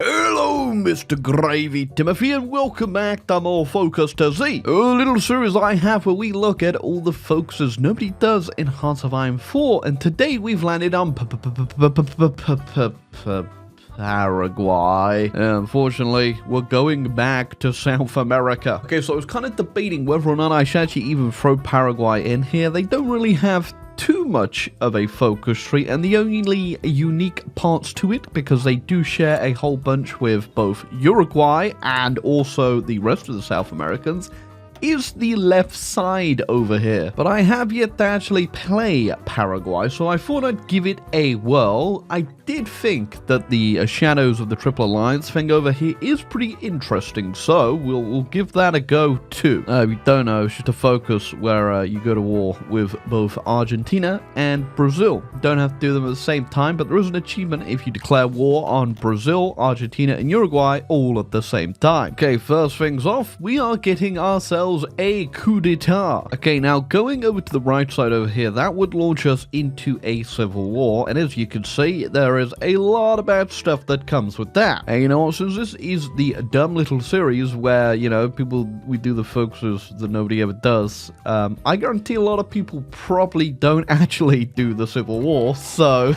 Hello, Mr. Gravy Timothy, and welcome back to More Focus to Z, a little series I have where we look at all the focuses nobody does in Hearts of Iron 4, and today we've landed on Paraguay. Unfortunately, we're going back to South America. Okay, so I was kind of debating whether or not I should actually even throw Paraguay in here. They don't really have too much of a focus tree, and the only unique parts to it, because they do share a whole bunch with both Uruguay and also the rest of the South Americans, is the left side over here. But I have yet to actually play Paraguay, so I thought I'd give it a whirl. I did think that the Shadows of the Triple Alliance thing over here is pretty interesting, so we'll give that a go too. If you don't know, it's just a focus where you go to war with both Argentina and Brazil. Don't have to do them at the same time, but there is an achievement if you declare war on Brazil, Argentina, and Uruguay all at the same time. Okay, first things off, we are getting ourselves a coup d'etat. Okay, now going over to the right side over here, that would launch us into a civil war, and as you can see, there is a lot of bad stuff that comes with that. And you know what, since this is the dumb little series where, you know, we do the focuses that nobody ever does, I guarantee a lot of people probably don't actually do the civil war, so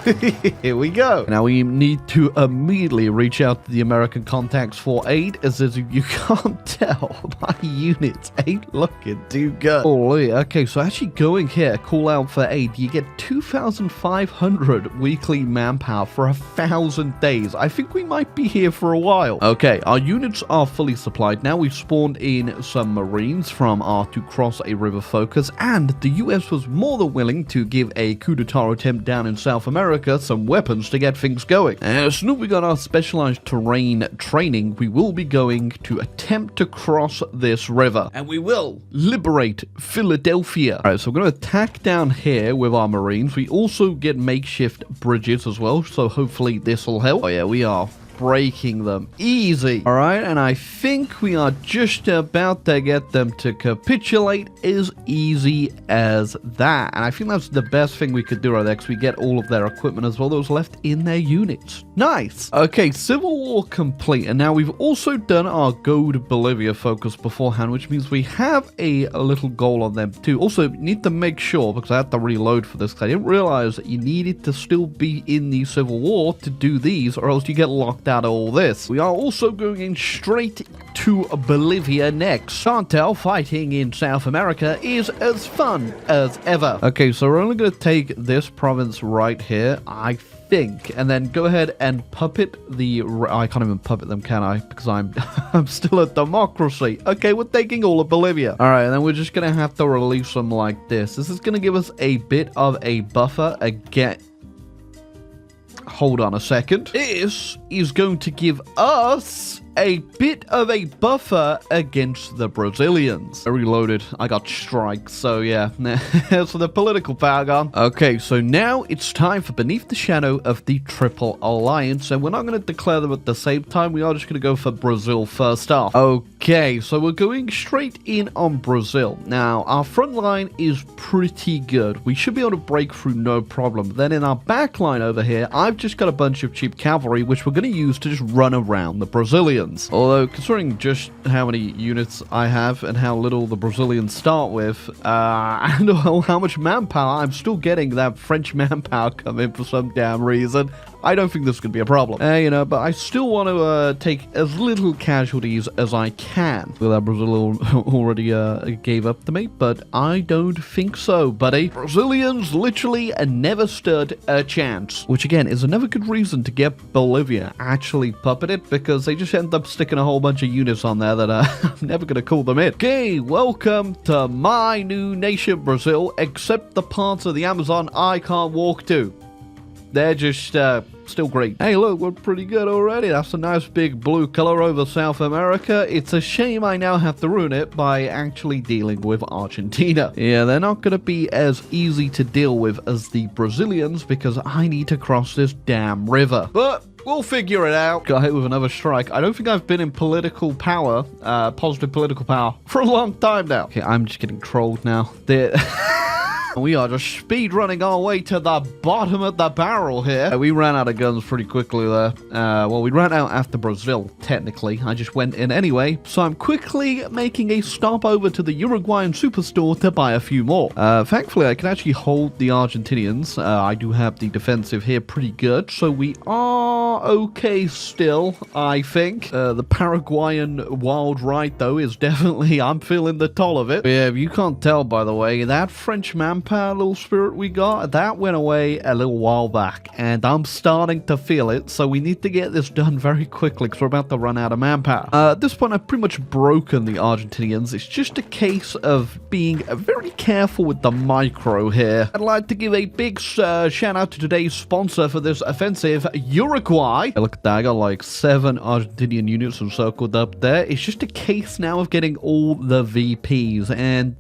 here we go. Now we need to immediately reach out to the American contacts for aid, as you can't tell, my units ain't looking too good. Oh, yeah. Okay, so actually going here, call out for aid, you get 2,500 weekly manpower for 1,000 days. I think we might be here for a while. Okay, our units are fully supplied. Now we've spawned in some Marines from our to cross a river focus, and the US was more than willing to give a coup d'etat attempt down in South America some weapons to get things going. As soon as we got our specialized terrain training, we will be going to attempt to cross this river, and we will liberate Philadelphia. All right, so we're going to attack down here with our Marines. We also get makeshift bridges as well, so hopefully this will help. Oh yeah, we are breaking them easy. All right, and I think we are just about to get them to capitulate as easy as that. And I think that's the best thing we could do right there, because we get all of their equipment as well that was left in their units. Nice. Okay, Civil War complete, and now we've also done our Go to Bolivia focus beforehand, which means we have a little goal on them too. Also, need to make sure, because I had to reload for this, I didn't realize that you needed to still be in the Civil War to do these, or else you get locked out of all this. We are also going in straight to Bolivia next. Can't tell, fighting in South America is as fun as ever. Okay, so we're only going to take this province right here, I think, and then go ahead and puppet the... I can't even puppet them, can I? Because I'm still a democracy. Okay, we're taking all of Bolivia. All right, and then we're just going to have to release them like this. This is going to give us a bit of a buffer again. Hold on a second. This is going to give us a bit of a buffer against the Brazilians. I reloaded. I got strikes, so yeah. So the political power gone. Okay, so now it's time for Beneath the Shadow of the Triple Alliance, and we're not going to declare them at the same time. We are just going to go for Brazil first off. Okay, so we're going straight in on Brazil. Now, our front line is pretty good. We should be able to break through no problem. Then in our back line over here, I've just got a bunch of cheap cavalry, which we're going to use to just run around the Brazilians. Although, considering just how many units I have and how little the Brazilians start with, and how much manpower, I'm still getting that French manpower come in for some damn reason. I don't think this could be a problem. You know, but I still want to take as little casualties as I can. Well, that Brazil already gave up to me, but I don't think so, buddy. Brazilians literally never stood a chance, which again is another good reason to get Bolivia actually puppeted, because they just end up sticking a whole bunch of units on there that I'm never going to call them in. Okay, welcome to my new nation, Brazil, except the parts of the Amazon I can't walk to. They're just still great. Hey, look, we're pretty good already. That's a nice big blue color over South America. It's a shame I now have to ruin it by actually dealing with Argentina. Yeah, they're not going to be as easy to deal with as the Brazilians, because I need to cross this damn river. But we'll figure it out. Got hit with another strike. I don't think I've been in political power, positive political power, for a long time now. Okay, I'm just getting trolled now. We are just speed running our way to the bottom of the barrel here. We ran out of guns pretty quickly there. Well, we ran out after Brazil, technically. I just went in anyway. So I'm quickly making a stop over to the Uruguayan superstore to buy a few more. Thankfully, I can actually hold the Argentinians. I do have the defensive here pretty good. So we are okay still, I think. The Paraguayan wild ride, though, is definitely, I'm feeling the toll of it. Yeah, you can't tell, by the way, that French manpower little spirit we got, that went away a little while back, and I'm starting to feel it, so we need to get this done very quickly, because we're about to run out of manpower. At this point, I've pretty much broken the Argentinians. It's just a case of being very careful with the micro here. I'd like to give a big shout out to today's sponsor for this offensive, Uruguay. Look at that, I got like 7 Argentinian units encircled up there. It's just a case now of getting all the VPs, and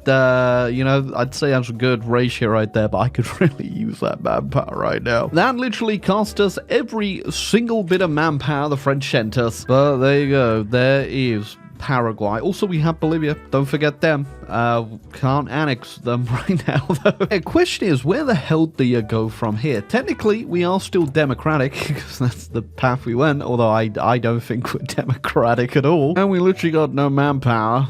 you know, I'd say that's a good ratio right there, but I could really use that manpower right now. That literally cost us every single bit of manpower the French sent us, but there you go, there is Paraguay. Also, we have Bolivia. Don't forget them. Can't annex them right now, though. The question is, where the hell do you go from here? Technically, we are still democratic, because that's the path we went, although I don't think we're democratic at all. And we literally got no manpower,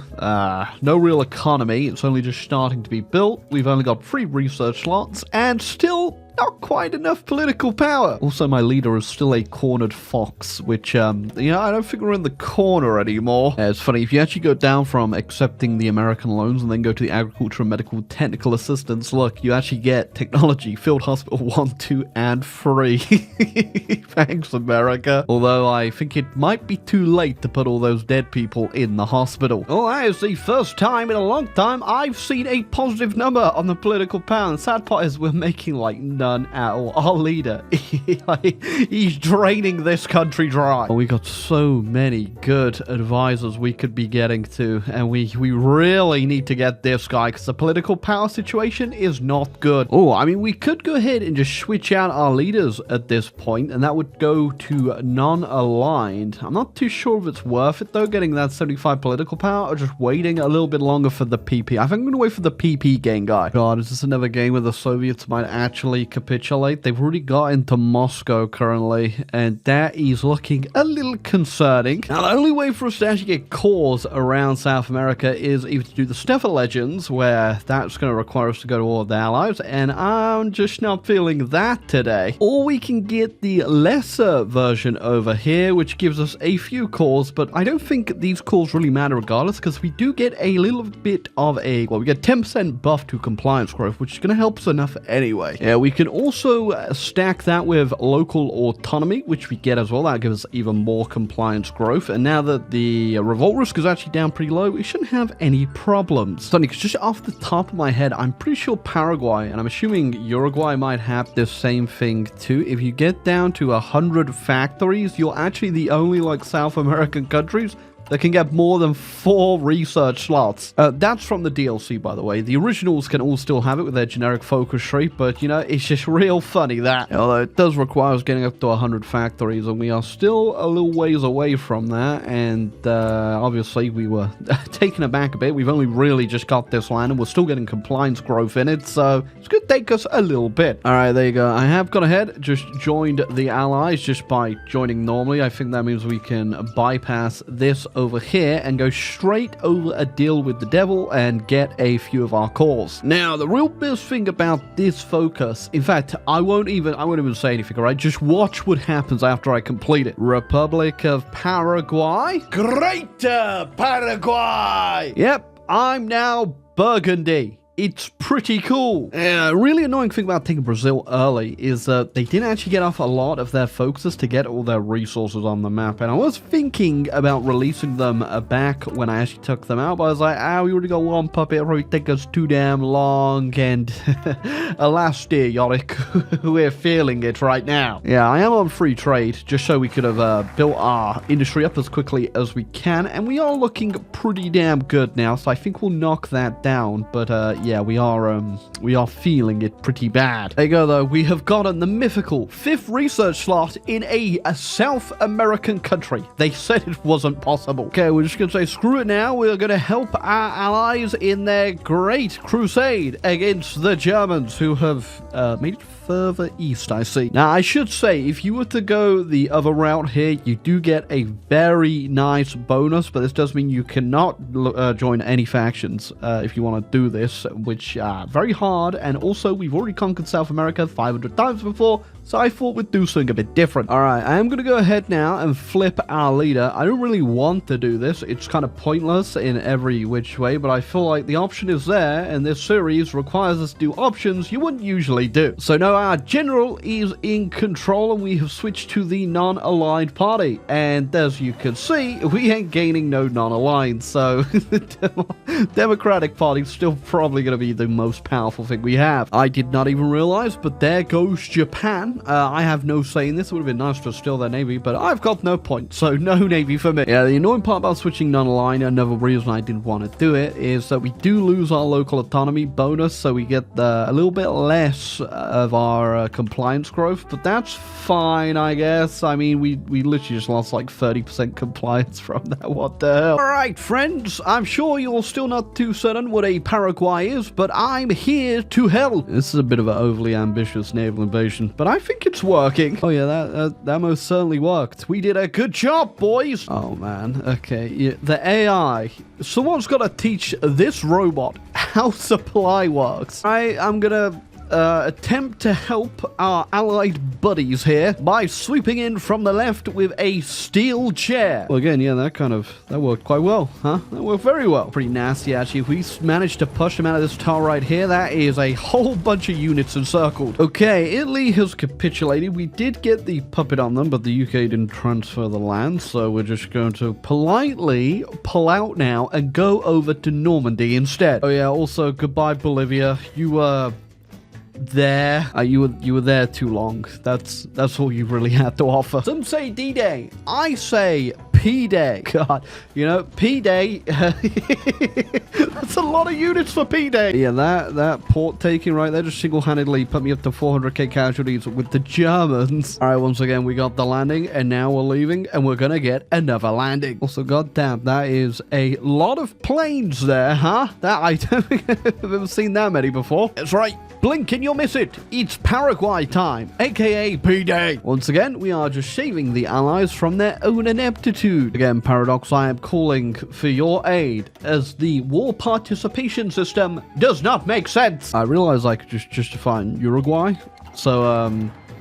no real economy. It's only just starting to be built. We've only got 3 research slots, and still not quite enough political power. Also, my leader is still a cornered fox, which, you know, I don't think we're in the corner anymore. It's funny, if you actually go down from accepting the American loans and then go to the agriculture and medical technical assistance, look, you actually get technology, field hospital 1, 2, and 3. Thanks, America. Although I think it might be too late to put all those dead people in the hospital. Well, that is the first time in a long time I've seen a positive number on the political power. And the sad part is we're making like none at all. Our leader, he's draining this country dry. We got so many good advisors we could be getting to, and we really need to get this guy, because the political power situation is not good. Oh, I mean, we could go ahead and just switch out our leaders at this point, and that would go to non-aligned. I'm not too sure if it's worth it, though, getting that 75 political power, or just waiting a little bit longer for the PP. I think I'm going to wait for the PP game guy. God, is this another game where the Soviets might actually capitulate? They've already got into Moscow currently, and that is looking a little concerning. Now, the only way for us to actually get cores around South America is either to do the Steppe Legends, where that's going to require us to go to all of the allies, and I'm just not feeling that today. Or we can get the lesser version over here, which gives us a few cores, but I don't think these cores really matter regardless, because we do get a little bit of a, well, we get 10% buff to compliance growth, which is going to help us enough anyway. Yeah, we can also stack that with local autonomy, which we get as well. That gives us even more compliance growth. And now that the revolt risk is actually down pretty low, we shouldn't have any problems. Funny, because just off the top of my head, I'm pretty sure Paraguay, and I'm assuming Uruguay might have the same thing too. If you get down to 100 factories, you're actually the only like South American countries that can get more than 4 research slots. That's from the DLC, by the way. The originals can all still have it with their generic focus tree, but, you know, it's just real funny that. Although it does require us getting up to 100 factories, and we are still a little ways away from that, and obviously we were taken aback a bit. We've only really just got this land, and we're still getting compliance growth in it, so it's going to take us a little bit. All right, there you go. I have gone ahead, just joined the allies just by joining normally. I think that means we can bypass this over here and go straight over a deal with the devil and get a few of our cores. Now, the real best thing about this focus, in fact, I won't even say anything, all right? Just watch what happens after I complete it. Republic of Paraguay. Greater Paraguay! Yep, I'm now Burgundy. It's pretty cool. Really annoying thing about taking Brazil early is that they didn't actually get off a lot of their focuses to get all their resources on the map. And I was thinking about releasing them back when I actually took them out, but I was like, we already got one puppet. It'll probably take us too damn long. And alas, dear Yorick, we're feeling it right now. Yeah, I am on free trade, just so we could have built our industry up as quickly as we can. And we are looking pretty damn good now, so I think we'll knock that down. But yeah, yeah, we are feeling it pretty bad. There you go, though. We have gotten the mythical 5th research slot in a South American country. They said it wasn't possible. Okay, we're just gonna say screw it now. We're gonna help our allies in their great crusade against the Germans, who have made it further east, I see. Now, I should say, if you were to go the other route here, you do get a very nice bonus, but this does mean you cannot join any factions if you want to do this, which very hard. And also, we've already conquered South America 500 times before, so I thought we'd do something a bit different. All right, I am going to go ahead now and flip our leader. I don't really want to do this. It's kind of pointless in every which way, but I feel like the option is there, and this series requires us to do options you wouldn't usually do. So now our general is in control, and we have switched to the non-aligned party. And as you can see, we ain't gaining no non-aligned, so the Democratic Party is still probably going to be the most powerful thing we have. I did not even realize, but there goes Japan. I have no say in this. It would have been nice to steal their navy, but I've got no point, so no navy for me. Yeah, the annoying part about switching non-aligned, another reason I didn't want to do it, is that we do lose our local autonomy bonus, so we get a little bit less of our compliance growth, but that's fine, I guess. I mean, we literally just lost like 30% compliance from that. What the hell? Alright, friends, I'm sure you're still not too certain what a Paraguay is, but I'm here to help. This is a bit of an overly ambitious naval invasion, but I think it's working. Oh yeah, that most certainly worked. We did a good job, boys. Oh man, okay, yeah, the AI. Someone's got to teach this robot how supply works. I'm gonna attempt to help our allied buddies here by sweeping in from the left with a steel chair. Well, again, yeah, that worked quite well, huh? That worked very well. Pretty nasty, actually. If we managed to push them out of this tower right here, that is a whole bunch of units encircled. Okay, Italy has capitulated. We did get the puppet on them, but the UK didn't transfer the land, so we're just going to politely pull out now and go over to Normandy instead. Oh yeah, also, goodbye, Bolivia. You you were there too long. That's all you really had to offer. Some say D-Day. I say P-Day. God, you know, P-Day. That's a lot of units for P-Day. Yeah, that port taking right there just single-handedly put me up to 400k casualties with the Germans. All right, once again, we got the landing, and now we're leaving, and we're gonna get another landing. Also, goddamn, that is a lot of planes there, huh? That I don't think I've ever seen that many before. That's right. Blink and you'll miss it. It's Paraguay time, aka P-Day. Once again, we are just saving the allies from their own ineptitude. Again, Paradox, I am calling for your aid, as the war participation system does not make sense. I realize I could just justify Uruguay. So,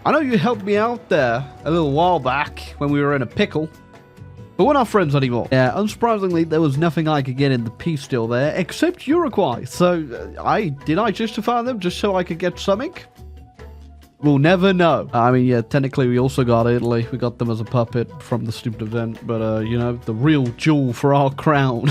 I know you helped me out there a little while back when we were in a pickle. But we're not friends anymore. Yeah, unsurprisingly, there was nothing I could get in the peace deal there, except Uruguay. So, did I justify them just so I could get something? We'll never know. I mean, yeah, technically we also got Italy. We got them as a puppet from the stupid event. But, you know, the real jewel for our crown,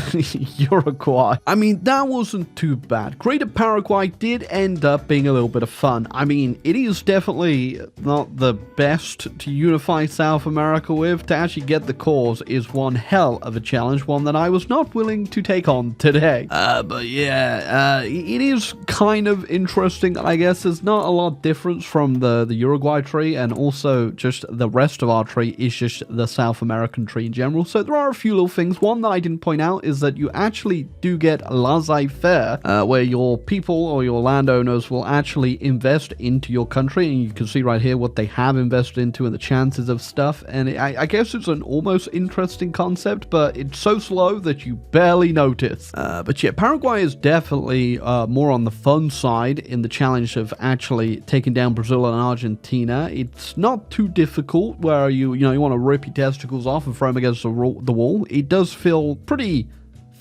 Uruguay. I mean, that wasn't too bad. Greater Paraguay did end up being a little bit of fun. I mean, it is definitely not the best to unify South America with. To actually get the cause is one hell of a challenge, one that I was not willing to take on today. But yeah, it is kind of interesting, I guess. There's not a lot of difference from the Uruguay tree, and also just the rest of our tree is just the South American tree in general. So there are a few little things. One that I didn't point out is that you actually do get laissez-faire, where your people or your landowners will actually invest into your country, and you can see right here what they have invested into and the chances of stuff. And I guess it's an almost interesting concept, but it's so slow that you barely notice. But yeah, Paraguay is definitely more on the fun side in the challenge of actually taking down Brazil and Argentina. It's not too difficult where you want to rip your testicles off and throw them against the wall. It does feel pretty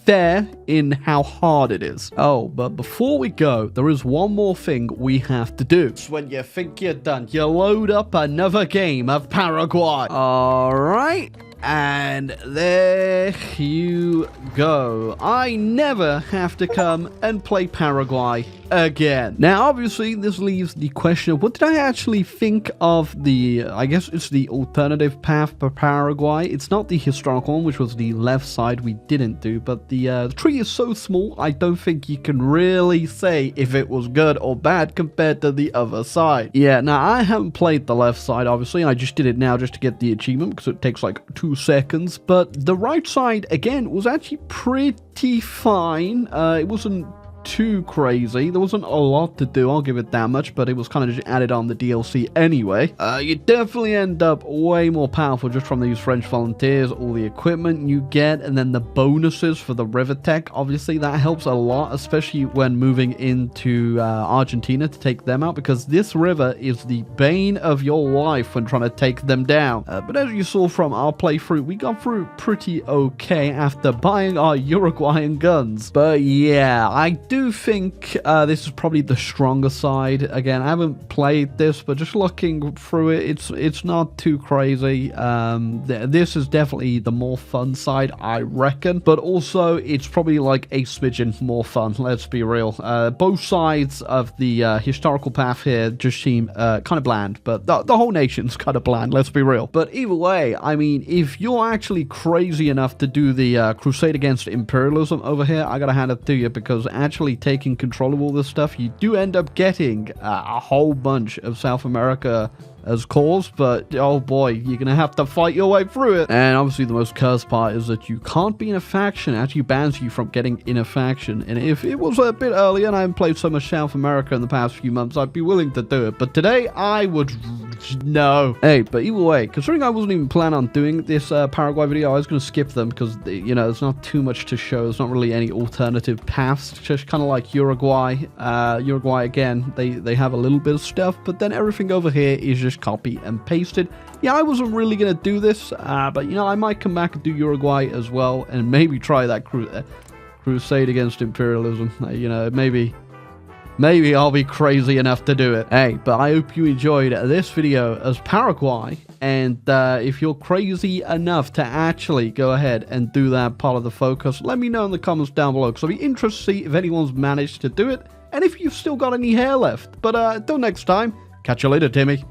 fair in how hard it is. Oh, but before we go, there is one more thing we have to do. It's when you think you're done, you load up another game of Paraguay. All right. And there you go. I never have to come and play Paraguay again. Now, obviously, this leaves the question of what did I actually think of the, I guess it's the alternative path for Paraguay. It's not the historical one, which was the left side we didn't do, but the tree is so small, I don't think you can really say if it was good or bad compared to the other side. Yeah, now, I haven't played the left side, obviously. I just did it now just to get the achievement because it takes like 2 seconds, but the right side, again, was actually pretty fine. It wasn't too crazy. There wasn't a lot to do, I'll give it that much, but it was kind of just added on the DLC anyway. You definitely end up way more powerful just from these French volunteers, all the equipment you get, and then the bonuses for the river tech. Obviously, that helps a lot, especially when moving into Argentina to take them out, because this river is the bane of your life when trying to take them down. But as you saw from our playthrough, we got through pretty okay after buying our Uruguayan guns. But yeah, I do think this is probably the stronger side. Again, I haven't played this, but just looking through it, it's not too crazy. This is definitely the more fun side, I reckon, but also it's probably like a smidgen more fun, let's be real. Both sides of the historical path here just seem kind of bland, but the whole nation's kind of bland, let's be real. But either way, I mean, if you're actually crazy enough to do the crusade against imperialism over here, I gotta hand it to you, because actually taking control of all this stuff, you do end up getting a whole bunch of South America as cause, but oh boy, you're gonna have to fight your way through it. And obviously the most cursed part is that you can't be in a faction. It actually bans you from getting in a faction, and if it was a bit earlier and I haven't played so much South America in the past few months, I'd be willing to do it, but today I would no. Hey, but either way, considering I wasn't even planning on doing this Paraguay video, I was gonna skip them because, you know, there's not too much to show. There's not really any alternative paths, just kind of like Uruguay. Uruguay, again, they have a little bit of stuff, but then everything over here is just copy and pasted. Yeah, I wasn't really gonna do this, but you know, I might come back and do Uruguay as well, and maybe try that crusade against imperialism. You know, maybe I'll be crazy enough to do it. Hey, but I hope you enjoyed this video as Paraguay, and if you're crazy enough to actually go ahead and do that part of the focus, let me know in the comments down below, because I'll be interested to see if anyone's managed to do it, and if you've still got any hair left. But until next time, catch you later, Timmy.